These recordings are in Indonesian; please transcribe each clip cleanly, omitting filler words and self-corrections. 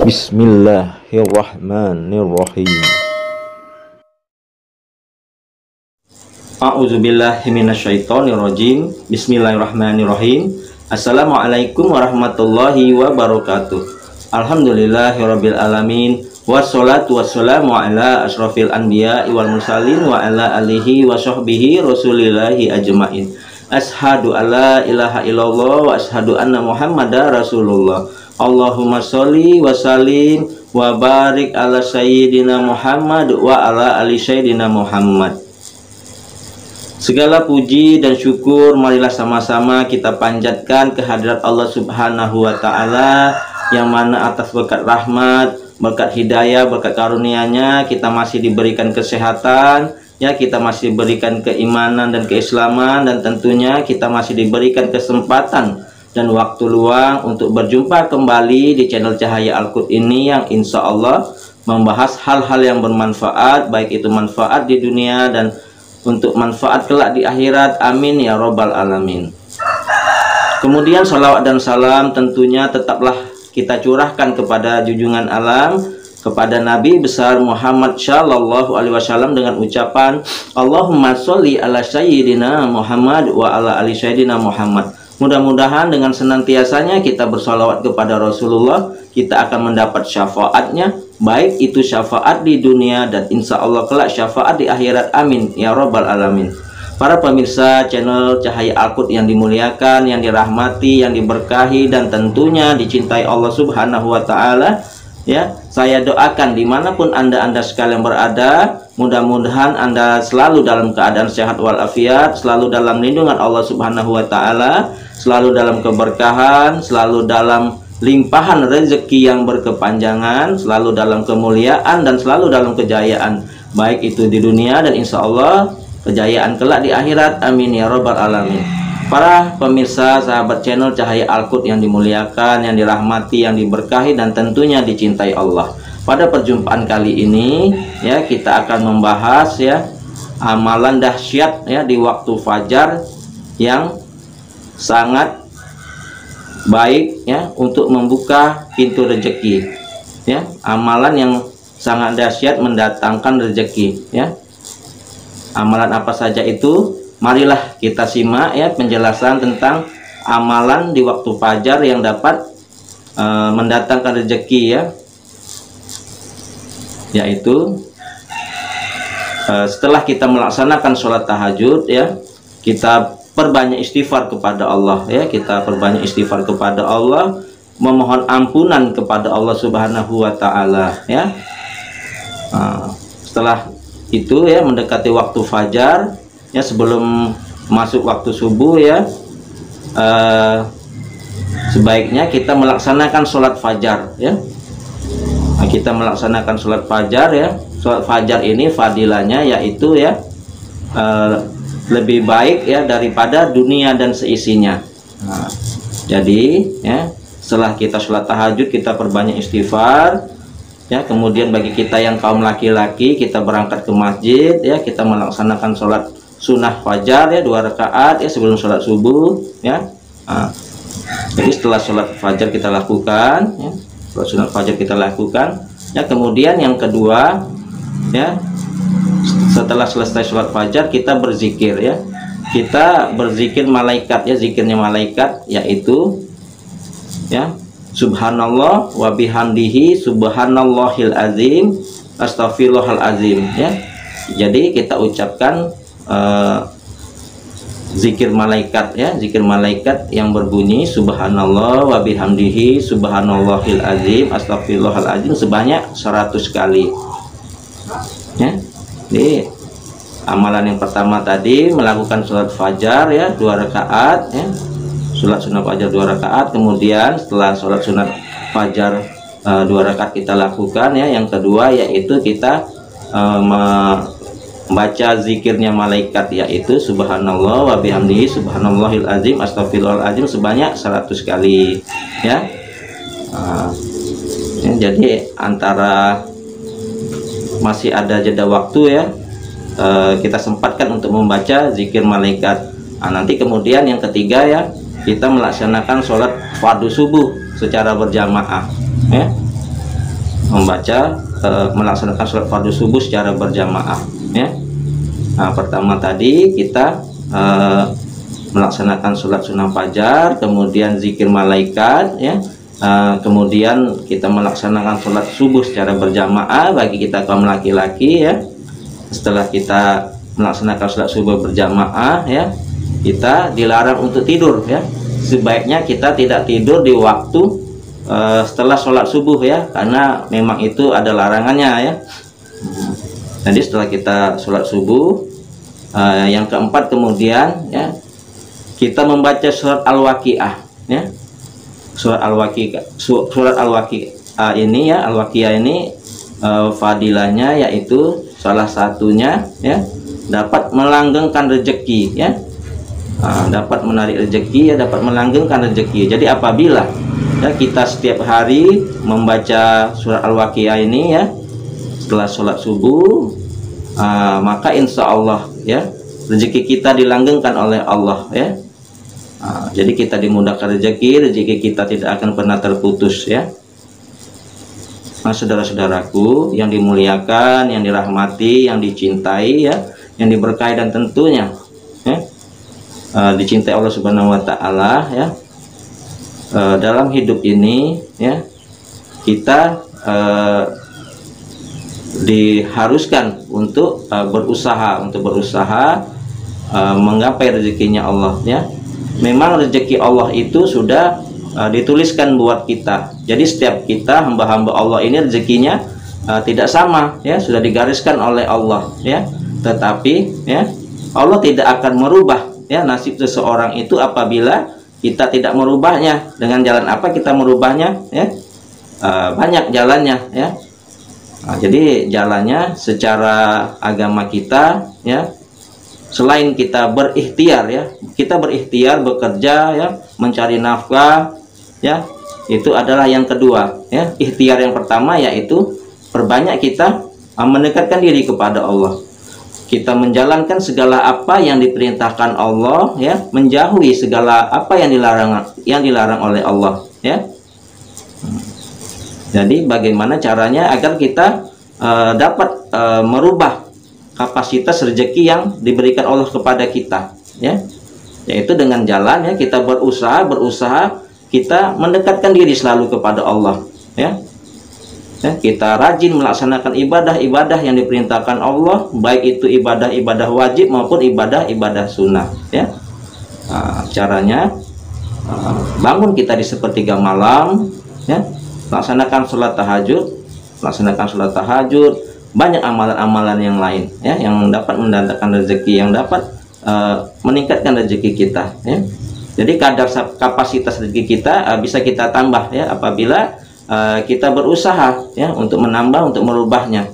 Bismillahirrahmanirrahim. A'udzubillahi minasyaitonirrajim. Bismillahirrahmanirrahim. Assalamualaikum warahmatullahi wabarakatuh. Alhamdulillahirabbil alamin. Wassalatu wassalamu ala asyrafil anbiya'i wal mursalin wa ala alihi wa sahbihi rasulillahi ajmain. Ashhadu alla ilaha illallah wa ashhadu anna muhammadar rasulullah. Allahumma sholli wa sallim wa barik ala sayyidina Muhammad wa ala ali sayyidina Muhammad. Segala puji dan syukur marilah sama-sama kita panjatkan kehadirat Allah Subhanahu wa taala, yang mana atas berkat rahmat, berkat hidayah, berkat karunia-Nya kita masih diberikan kesehatan, ya, kita masih diberikan keimanan dan keislaman, dan tentunya kita masih diberikan kesempatan dan waktu luang untuk berjumpa kembali di channel Cahaya Al-Qud ini, yang insya Allah membahas hal-hal yang bermanfaat, baik itu manfaat di dunia dan untuk manfaat kelak di akhirat. Amin ya robbal alamin. Kemudian salawat dan salam tentunya tetaplah kita curahkan kepada junjungan alam, kepada Nabi besar Muhammad Shallallahu Alaihi Wasallam dengan ucapan Allahumma sholli ala sayyidina Muhammad wa ala ali sayyidina Muhammad. Mudah-mudahan dengan senantiasanya kita bersalawat kepada Rasulullah, kita akan mendapat syafaatnya, baik itu syafaat di dunia dan insya Allah kelak syafaat di akhirat. Amin ya robbal alamin. Para pemirsa channel Cahaya Al-Qud yang dimuliakan, yang dirahmati, yang diberkahi, dan tentunya dicintai Allah Subhanahu wa taala, ya, saya doakan dimanapun anda sekalian berada, mudah-mudahan anda selalu dalam keadaan sehat walafiat, selalu dalam lindungan Allah Subhanahu wa taala, selalu dalam keberkahan, selalu dalam limpahan rezeki yang berkepanjangan, selalu dalam kemuliaan dan selalu dalam kejayaan, baik itu di dunia dan insya Allah kejayaan kelak di akhirat. Amin ya robbal alamin. Para pemirsa sahabat channel Cahaya Al-Qud yang dimuliakan, yang dirahmati, yang diberkahi, dan tentunya dicintai Allah. Pada perjumpaan kali ini, ya, kita akan membahas, ya, amalan dahsyat, ya, di waktu fajar yang sangat baik, ya, untuk membuka pintu rezeki, ya, amalan yang sangat dahsyat mendatangkan rezeki, ya. Amalan apa saja itu? Marilah kita simak, ya, penjelasan tentang amalan di waktu fajar yang dapat mendatangkan rezeki, ya, yaitu setelah kita melaksanakan sholat tahajud, ya, kita perbanyak istighfar kepada Allah, ya, kita perbanyak istighfar kepada Allah, memohon ampunan kepada Allah Subhanahu wa taala, ya. Setelah itu, ya, mendekati waktu fajar, ya, sebelum masuk waktu subuh, ya, sebaiknya kita melaksanakan sholat fajar, ya. Nah, kita melaksanakan sholat fajar, ya. Sholat fajar ini fadilahnya yaitu, ya, lebih baik, ya, daripada dunia dan seisinya. Nah, jadi, ya, setelah kita sholat tahajud kita perbanyak istighfar, ya. Kemudian bagi kita yang kaum laki-laki, kita berangkat ke masjid, ya, kita melaksanakan sholat sunnah fajar, ya, 2 rakaat, ya, sebelum sholat subuh, ya. Jadi setelah sholat fajar kita lakukan, ya, sholat sunnah fajar kita lakukan, ya. Kemudian yang kedua, ya, setelah selesai sholat fajar kita berzikir, ya, kita berzikir malaikat, ya, zikirnya malaikat yaitu, ya, subhanallah wa bihamdihi subhanallahil azim astaghfirullahal azim, ya. Jadi kita ucapkan zikir malaikat, ya, zikir malaikat yang berbunyi subhanallah wa bihamdihi subhanallahil azim astaghfirullahal azim sebanyak 100 kali, ya. Jadi amalan yang pertama tadi melakukan sholat fajar, ya, 2 rakaat, ya, sholat sunat fajar 2 rakaat. Kemudian setelah sholat sunat fajar 2 rakaat kita lakukan, ya, yang kedua yaitu kita membaca zikirnya malaikat yaitu subhanallah wa bihamdihi subhanallahil azim astaghfirullahal azim sebanyak 100 kali, ya. Ya, jadi antara masih ada jeda waktu, ya, kita sempatkan untuk membaca zikir malaikat. Nanti kemudian yang ketiga, ya, kita melaksanakan sholat fardu subuh secara berjamaah, ya. membaca melaksanakan sholat fardu subuh secara berjamaah ya. Nah, pertama tadi kita melaksanakan sholat sunnah fajar, kemudian zikir malaikat ya. Kemudian kita melaksanakan sholat subuh secara berjamaah bagi kita kaum laki-laki ya. Setelah kita melaksanakan sholat subuh berjamaah ya, kita dilarang untuk tidur ya. Sebaiknya kita tidak tidur di waktu setelah sholat subuh ya, karena memang itu ada larangannya ya. Jadi setelah kita sholat subuh, yang keempat kemudian ya, kita membaca surat Al-Waqiah ya. Surat Al-Waqiah ini ya, Al-Waqiah ini fadilahnya yaitu salah satunya ya, dapat melanggengkan rezeki ya. Dapat menarik rezeki ya, dapat melanggengkan rezeki. Jadi apabila ya kita setiap hari membaca surat Al-Waqiah ini ya setelah sholat subuh, maka insya Allah ya rezeki kita dilanggengkan oleh Allah ya. Jadi kita dimudahkan rezeki kita tidak akan pernah terputus ya. Nah, saudara-saudaraku yang dimuliakan, yang dirahmati, yang dicintai ya, yang diberkahi dan tentunya ya, dicintai Allah Subhanahu wa taala ya. Dalam hidup ini ya, kita diharuskan untuk berusaha menggapai rezekinya Allah ya. Memang rezeki Allah itu sudah dituliskan buat kita. Jadi setiap kita hamba-hamba Allah ini rezekinya tidak sama ya, sudah digariskan oleh Allah ya. Tetapi ya Allah tidak akan merubah ya nasib seseorang itu apabila kita tidak merubahnya. Dengan jalan apa kita merubahnya ya? Banyak jalannya ya. Jadi jalannya secara agama kita ya, selain kita berikhtiar ya, kita berikhtiar bekerja ya, mencari nafkah ya, itu adalah yang kedua ya. Ikhtiar yang pertama yaitu perbanyak kita mendekatkan diri kepada Allah. Kita menjalankan segala apa yang diperintahkan Allah ya, menjauhi segala apa yang dilarang oleh Allah ya. Jadi bagaimana caranya agar kita dapat merubah kapasitas rezeki yang diberikan Allah kepada kita ya, yaitu dengan jalan ya kita berusaha kita mendekatkan diri selalu kepada Allah ya. Kita rajin melaksanakan ibadah-ibadah yang diperintahkan Allah, baik itu ibadah-ibadah wajib maupun ibadah-ibadah sunnah ya. Caranya bangun kita di sepertiga malam ya, laksanakan sholat tahajud, banyak amalan-amalan yang lain ya, yang dapat mendatangkan rezeki, yang dapat meningkatkan rezeki kita ya. Jadi kadar kapasitas rezeki kita bisa kita tambah ya apabila kita berusaha ya untuk menambah, untuk merubahnya.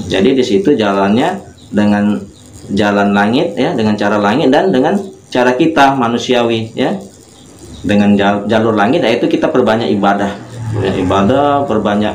Jadi di situ jalannya dengan jalan langit ya, dengan cara langit, dan dengan cara kita manusiawi ya. Dengan jalur langit yaitu kita perbanyak ibadah ya, perbanyak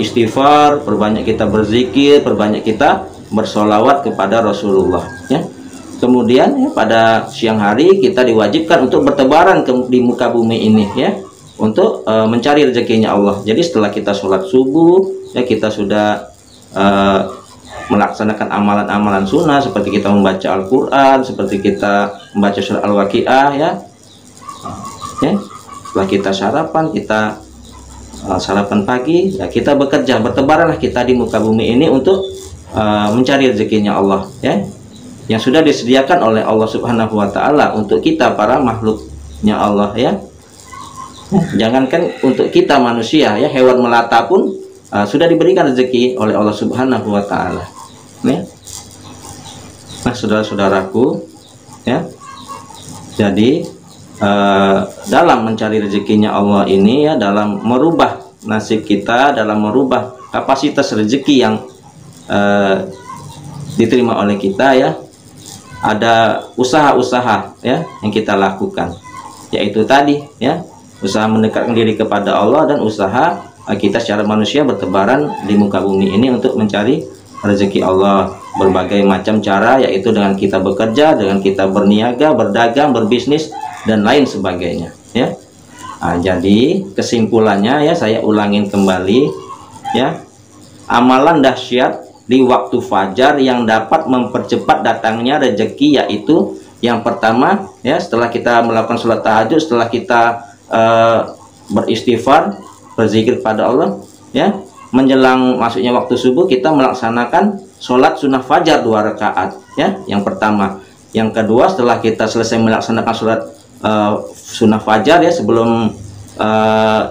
istighfar, perbanyak kita berzikir, perbanyak kita bersolawat kepada Rasulullah ya. Kemudian ya, pada siang hari kita diwajibkan untuk bertebaran di muka bumi ini ya, untuk mencari rezekinya Allah. Jadi setelah kita sholat subuh ya, kita sudah melaksanakan amalan-amalan sunnah seperti kita membaca Al-Quran, seperti kita membaca surat Al-Waqiah ya. Setelah kita sarapan, sarapan pagi ya, kita bekerja, bertebaranlah kita di muka bumi ini untuk mencari rezekinya Allah ya, yang sudah disediakan oleh Allah Subhanahu wa taala untuk kita para makhluknya Allah ya. Jangankan untuk kita manusia ya, hewan melata pun sudah diberikan rezeki oleh Allah Subhanahu wa taala ya. Nah, saudara-saudaraku ya, jadi dalam mencari rezekinya Allah ini ya, dalam merubah nasib kita, dalam merubah kapasitas rezeki yang diterima oleh kita ya, ada usaha-usaha ya yang kita lakukan, yaitu tadi ya, usaha mendekatkan diri kepada Allah dan usaha kita secara manusia bertebaran di muka bumi ini untuk mencari rezeki Allah. Berbagai macam cara, yaitu dengan kita bekerja, dengan kita berniaga, berdagang, berbisnis, dan lain sebagainya ya. Nah, jadi kesimpulannya ya, saya ulangin kembali ya. Amalan dahsyat di waktu fajar yang dapat mempercepat datangnya rezeki, yaitu yang pertama ya, setelah kita melakukan sholat tahajud, setelah kita beristighfar, berzikir pada Allah ya, menjelang masuknya waktu subuh kita melaksanakan sholat sunnah fajar 2 rakaat ya, yang pertama. Yang kedua, setelah kita selesai melaksanakan sholat sunnah fajar ya, sebelum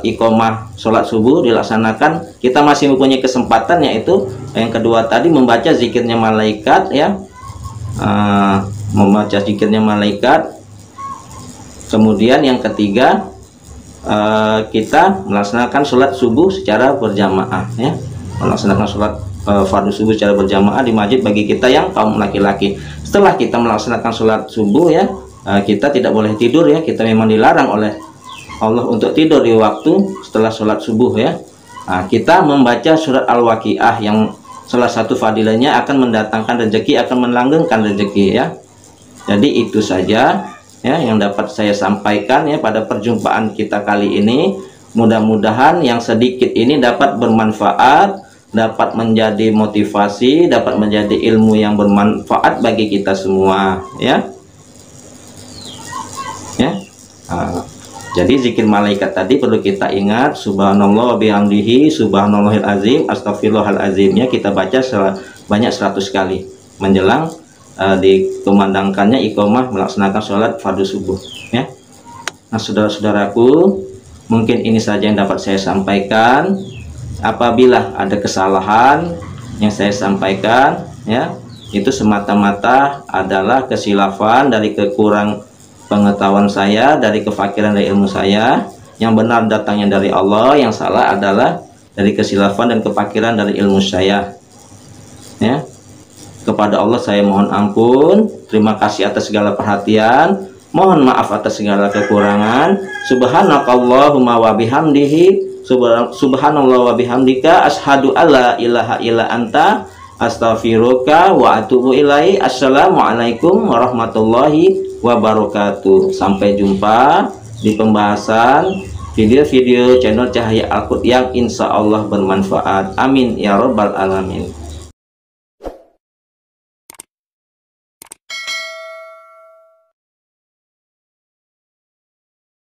iqomah sholat subuh dilaksanakan, kita masih mempunyai kesempatan, yaitu yang kedua tadi, membaca zikirnya malaikat ya, membaca zikirnya malaikat. Kemudian yang ketiga, kita melaksanakan sholat subuh secara berjamaah ya, melaksanakan sholat fardu subuh secara berjamaah di masjid bagi kita yang kaum laki-laki. Setelah kita melaksanakan sholat subuh ya, kita tidak boleh tidur ya, kita memang dilarang oleh Allah untuk tidur di waktu setelah sholat subuh ya. Nah, kita membaca surat Al-Waqiah yang salah satu fadilahnya akan mendatangkan rezeki, akan melanggengkan rezeki ya. Jadi itu saja ya yang dapat saya sampaikan ya pada perjumpaan kita kali ini. Mudah-mudahan yang sedikit ini dapat bermanfaat, dapat menjadi motivasi, dapat menjadi ilmu yang bermanfaat bagi kita semua ya. Jadi zikir malaikat tadi perlu kita ingat, subhanallah wa bihamdihi, subhanallahil azim, astagfirullahalazim ya, kita baca sebanyak 100 kali menjelang dikumandangkannya iqomah melaksanakan sholat fardu subuh ya. Nah, saudara-saudaraku, mungkin ini saja yang dapat saya sampaikan. Apabila ada kesalahan yang saya sampaikan ya, itu semata-mata adalah kesilafan dari kekurang pengetahuan saya, dari kefakiran dari ilmu saya. Yang benar datangnya dari Allah, yang salah adalah dari kesilafan dan kefakiran dari ilmu saya ya. Kepada Allah saya mohon ampun, terima kasih atas segala perhatian, mohon maaf atas segala kekurangan. Subhanakallahumma wa bihamdihi, subhanallah wa bihamdika, asyhadu alla ilaha illa anta, astaghfiruka wa atubu ilaihi. Assalamualaikum warahmatullahi wabarakatuh. Sampai jumpa di pembahasan video-video channel Cahaya Al-Qur'an yang insya Allah bermanfaat. Amin ya robbal alamin.